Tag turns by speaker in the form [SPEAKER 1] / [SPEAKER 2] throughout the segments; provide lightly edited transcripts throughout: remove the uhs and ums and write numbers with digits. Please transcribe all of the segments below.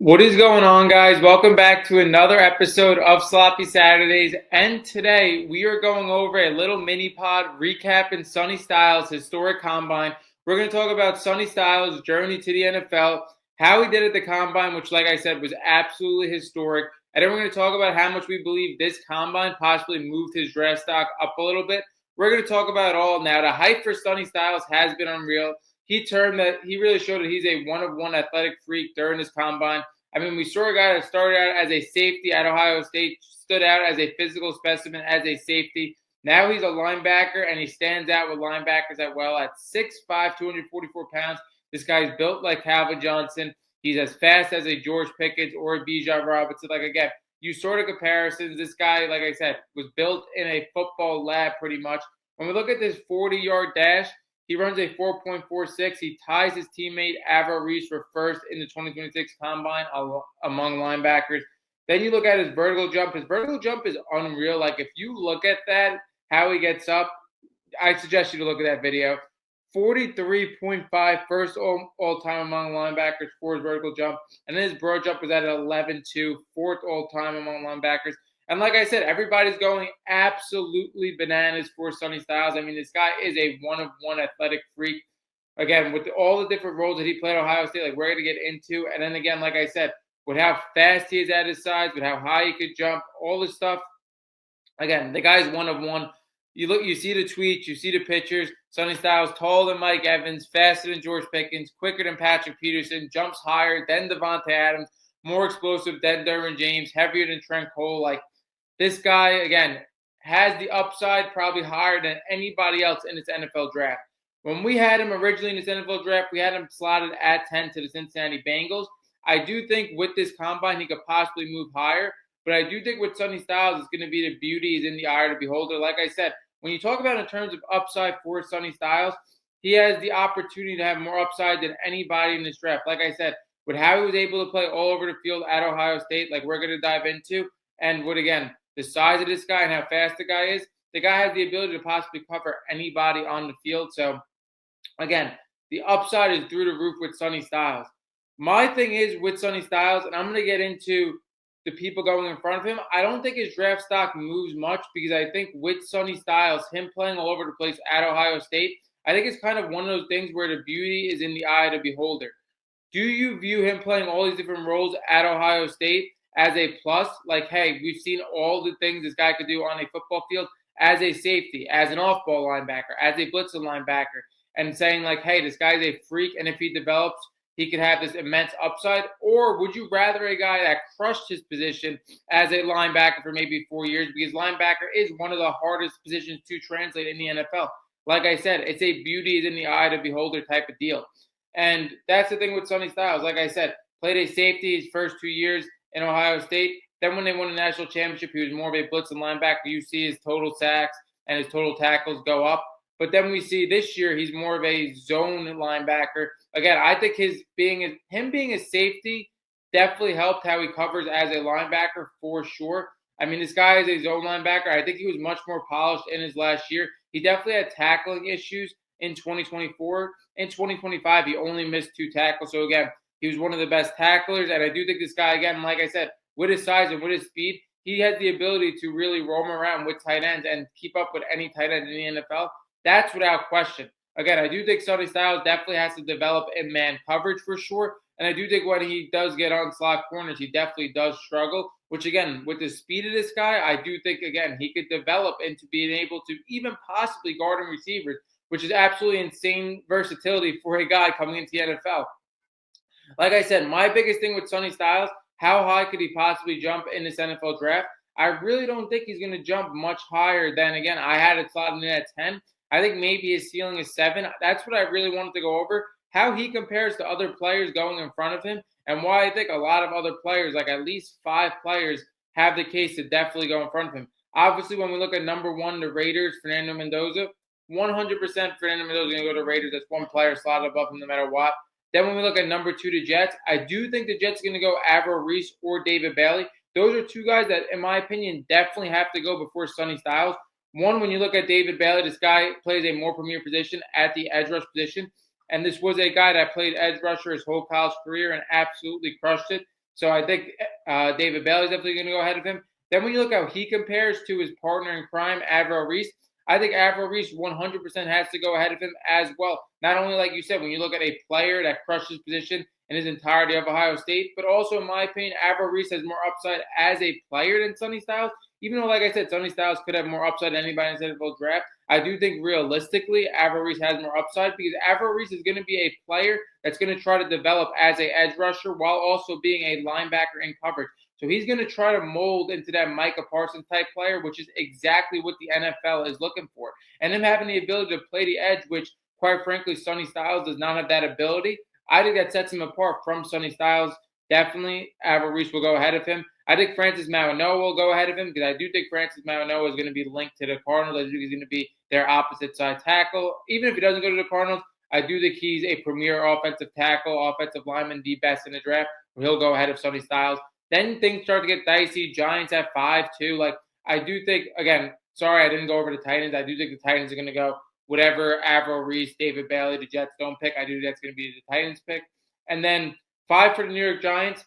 [SPEAKER 1] What is going on, guys? Welcome back to another episode of Sloppy Saturdays. And today we are going over a little mini pod recapping Sonny Styles' historic combine. We're going to talk about Sonny Styles' journey to the NFL, how he did at the combine, which, like I said, was absolutely historic. And then we're going to talk about how much we believe this combine possibly moved his draft stock up a little bit. We're going to talk about it all. Now, the hype for Sonny Styles has been unreal. He really showed that he's a one-of-one athletic freak during this combine. I mean, we saw a guy that started out as a safety at Ohio State, stood out as a physical specimen as a safety. Now he's a linebacker, and he stands out with linebackers as well. At 6'5", 244 pounds, this guy's built like Calvin Johnson. He's as fast as a George Pickens or a Bijan Robinson. Like, again, you sort of comparisons. This guy, like I said, was built in a football lab pretty much. When we look at this 40-yard dash, he runs a 4.46. He ties his teammate Averill Reese for first in the 2026 Combine among linebackers. Then you look at his vertical jump. His vertical jump is unreal. Like, if you look at that, how he gets up, I suggest you to look at that video. 43.5, first all-time among linebackers for his vertical jump. And then his broad jump was at 11.2, fourth all-time among linebackers. And like I said, everybody's going absolutely bananas for Sonny Styles. I mean, this guy is a one-of-one athletic freak. Again, with all the different roles that he played at Ohio State, like we're going to get into. And then again, like I said, with how fast he is at his size, with how high he could jump, all this stuff. Again, the guy's one-of-one. You see the tweets, you see the pictures. Sonny Styles, taller than Mike Evans, faster than George Pickens, quicker than Patrick Peterson, jumps higher than Devontae Adams, more explosive than Derwin James, heavier than Trent Cole. Like, this guy, again, has the upside probably higher than anybody else in this NFL draft. When we had him originally in this NFL draft, we had him slotted at 10 to the Cincinnati Bengals. I do think with this combine, he could possibly move higher. But I do think with Sonny Styles, it's going to be the beauty is in the eye of the beholder. Like I said, when you talk about in terms of upside for Sonny Styles, he has the opportunity to have more upside than anybody in this draft. Like I said, with how he was able to play all over the field at Ohio State, like we're going to dive into, and with, again, the size of this guy and how fast the guy is, the guy has the ability to possibly cover anybody on the field. So, again, the upside is through the roof with Sonny Styles. My thing is with Sonny Styles, and I'm going to get into the people going in front of him, I don't think his draft stock moves much because I think with Sonny Styles, him playing all over the place at Ohio State, I think it's kind of one of those things where the beauty is in the eye of the beholder. Do you view him playing all these different roles at Ohio State as a plus? Like, hey, we've seen all the things this guy could do on a football field as a safety, as an off-ball linebacker, as a blitzer linebacker, and saying like, hey, this guy's a freak, and if he develops, he could have this immense upside? Or would you rather a guy that crushed his position as a linebacker for maybe 4 years? Because linebacker is one of the hardest positions to translate in the NFL. Like I said, it's a beauty is in the eye of the beholder type of deal. And that's the thing with Sonny Styles. Like I said, played a safety his first 2 years in Ohio State. Then when they won the national championship, he was more of a blitz and linebacker. You see his total sacks and his total tackles go up. But then we see this year he's more of a zone linebacker. Again, I think him being a safety definitely helped how he covers as a linebacker for sure. I mean, this guy is a zone linebacker. I think he was much more polished in his last year. He definitely had tackling issues in 2024. In 2025, he only missed 2 tackles. So, again, he was one of the best tacklers. And I do think this guy, again, like I said, with his size and with his speed, he has the ability to really roam around with tight ends and keep up with any tight end in the NFL. That's without question. Again, I do think Sonny Styles definitely has to develop in man coverage for sure. And I do think when he does get on slot corners, he definitely does struggle, which, again, with the speed of this guy, I do think, again, he could develop into being able to even possibly guard receivers, which is absolutely insane versatility for a guy coming into the NFL. Like I said, my biggest thing with Sonny Styles, how high could he possibly jump in this NFL draft? I really don't think he's going to jump much higher than, again, I had it slotted in at 10. I think maybe his ceiling is 7. That's what I really wanted to go over, how he compares to other players going in front of him, and why I think a lot of other players, like at least 5 players, have the case to definitely go in front of him. Obviously, when we look at number 1, the Raiders, Fernando Mendoza, 100% Fernando Mendoza is going to go to Raiders. That's one player slotted above him no matter what. Then when we look at number 2, the Jets, I do think the Jets are going to go Averill Reese or David Bailey. Those are 2 guys that, in my opinion, definitely have to go before Sonny Styles. One, when you look at David Bailey, this guy plays a more premier position at the edge rush position. And this was a guy that played edge rusher his whole college career and absolutely crushed it. So I think David Bailey is definitely going to go ahead of him. Then when you look how he compares to his partner in crime, Avril Reese, I think Avril Reese 100% has to go ahead of him as well. Not only, like you said, when you look at a player that crushes position in his entirety of Ohio State, but also, in my opinion, Avril Reese has more upside as a player than Sonny Styles. Even though, like I said, Sonny Styles could have more upside than anybody in the NFL draft, I do think realistically, Avril Reese has more upside because Avril Reese is going to be a player that's going to try to develop as a edge rusher while also being a linebacker in coverage. So he's going to try to mold into that Micah Parsons type player, which is exactly what the NFL is looking for. And him having the ability to play the edge, which, quite frankly, Sonny Styles does not have that ability. I think that sets him apart from Sonny Styles. Definitely, Avril Reese will go ahead of him. I think Francis Mauigoa will go ahead of him because I do think Francis Mauigoa is going to be linked to the Cardinals. I think he's going to be their opposite side tackle. Even if he doesn't go to the Cardinals, I do think he's a premier offensive tackle, offensive lineman, the best in the draft. He'll go ahead of Sonny Styles. Then things start to get dicey. Giants at 5-2. Like, I do think, again, sorry I didn't go over the Titans. I do think the Titans are going to go whatever Avril Reese, David Bailey, the Jets don't pick. I do think that's going to be the Titans pick. And then 5 for the New York Giants.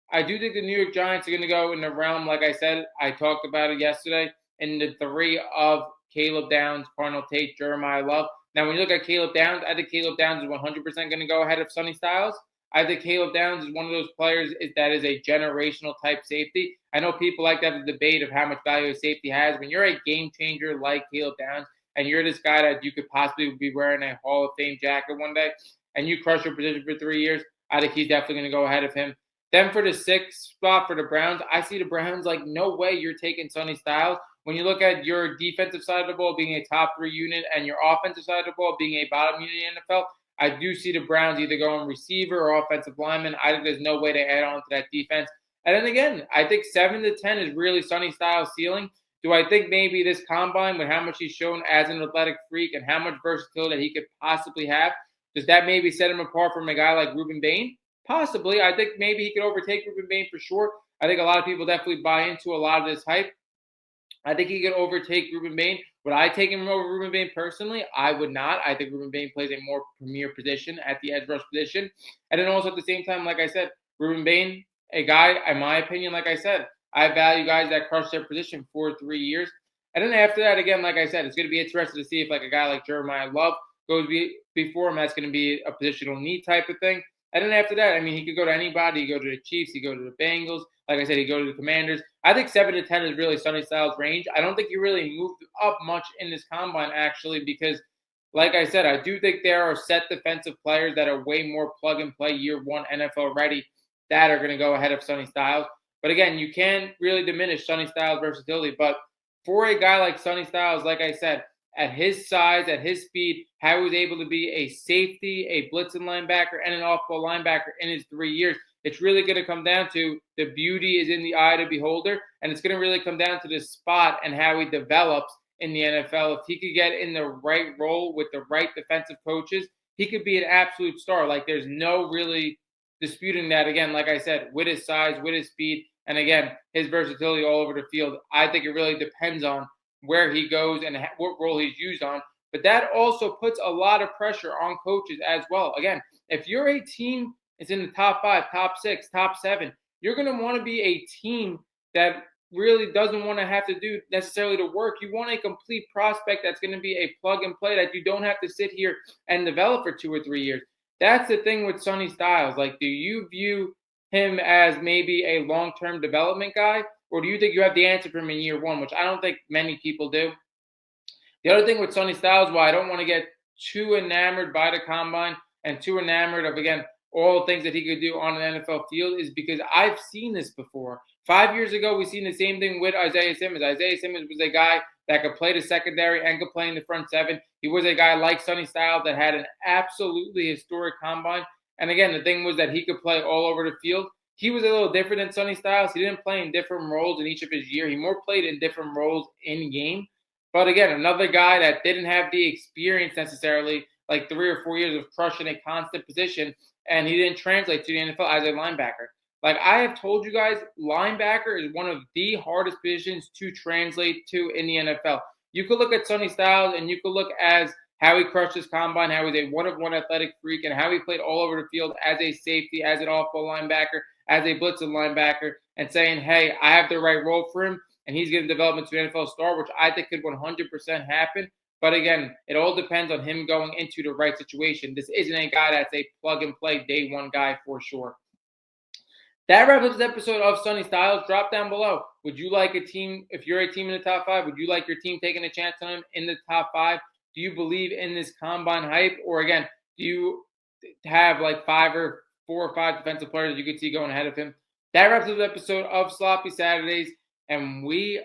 [SPEAKER 1] I do think the New York Giants are going to go in the realm, like I said, I talked about it yesterday, in the 3 of Caleb Downs, Cardinal Tate, Jeremiah Love. Now, when you look at Caleb Downs, I think Caleb Downs is 100% going to go ahead of Sonny Styles. I think Caleb Downs is one of those players that is a generational type safety. I know people like to have the debate of how much value a safety has. When you're a game changer like Caleb Downs, and you're this guy that you could possibly be wearing a Hall of Fame jacket one day, and you crush your position for 3 years, I think he's definitely going to go ahead of him. Then for the 6th spot for the Browns, I see the Browns like, no way you're taking Sonny Styles. When you look at your defensive side of the ball being a top 3 unit and your offensive side of the ball being a bottom unit in the NFL, I do see the Browns either going receiver or offensive lineman. I think there's no way to add on to that defense. And then again, I think 7 to 10 is really Sonny Styles' ceiling. Do I think maybe this combine, with how much he's shown as an athletic freak and how much versatility that he could possibly have, does that maybe set him apart from a guy like Ruben Bain? Possibly. I think maybe he could overtake Ruben Bain for sure. I think a lot of people definitely buy into a lot of this hype. I think he could overtake Ruben Bain. Would I take him over Ruben Bain personally? I would not. I think Ruben Bain plays a more premier position at the edge rush position. And then also at the same time, like I said, Ruben Bain, a guy, in my opinion, like I said, I value guys that crush their position for 3 years. And then after that, again, like I said, it's going to be interesting to see if like a guy like Jeremiah Love goes before him. That's going to be a positional need type of thing. And then after that, I mean, he could go to anybody. He could go to the Chiefs. He could go to the Bengals. Like I said, he could go to the Commanders. I think 7 to 10 is really Sonny Styles' range. I don't think he really moved up much in this combine, actually, because, like I said, I do think there are set defensive players that are way more plug-and-play year-one NFL ready that are going to go ahead of Sonny Styles. But again, you can't really diminish Sonny Styles' versatility. But for a guy like Sonny Styles, like I said, at his size, at his speed, how he was able to be a safety, a blitzing linebacker, and an off-ball linebacker in his 3 years, it's really going to come down to the beauty is in the eye of the beholder, and it's going to really come down to the spot and how he develops in the NFL. If he could get in the right role with the right defensive coaches, he could be an absolute star. Like, there's no really disputing that. Again, like I said, with his size, with his speed, and again, his versatility all over the field, I think it really depends on where he goes and what role he's used on. But that also puts a lot of pressure on coaches as well. Again, if you're a team that's in the top 5, top 6, top 7, you're going to want to be a team that really doesn't want to have to do necessarily the work. You want a complete prospect that's going to be a plug and play that you don't have to sit here and develop for 2 or 3 years. That's the thing with Sonny Styles. Like, do you view him as maybe a long-term development guy, or do you think you have the answer for him in year 1, which I don't think many people do? The other thing with Sonny Styles, why I don't want to get too enamored by the combine and too enamored of, again, all the things that he could do on an NFL field, is because I've seen this before. 5 years ago, we've seen the same thing with Isaiah Simmons. Isaiah Simmons was a guy that could play the secondary and could play in the front 7. He was a guy like Sonny Styles that had an absolutely historic combine. And again, the thing was that he could play all over the field. He was a little different than Sonny Styles. He didn't play in different roles in each of his years. He more played in different roles in game. But again, another guy that didn't have the experience necessarily, like 3 or 4 years of crushing a constant position, and he didn't translate to the NFL as a linebacker. Like I have told you guys, linebacker is one of the hardest positions to translate to in the NFL. You could look at Sonny Styles and you could look as how he crushed his combine, how he's a one-of-one athletic freak, and how he played all over the field as a safety, as an off-ball linebacker, as a blitzer linebacker and saying, hey, I have the right role for him, and he's going to develop into an NFL star, which I think could 100% happen. But again, it all depends on him going into the right situation. This isn't a guy that's a plug-and-play day one guy for sure. That wraps up this episode of Sonny Styles. Drop down below. Would you like a team, if you're a team in the top 5, would you like your team taking a chance on him in the top 5? Do you believe in this combine hype? Or again, do you have like 4 or 5 defensive players you could see going ahead of him? That wraps up the episode of Sloppy Saturdays, and we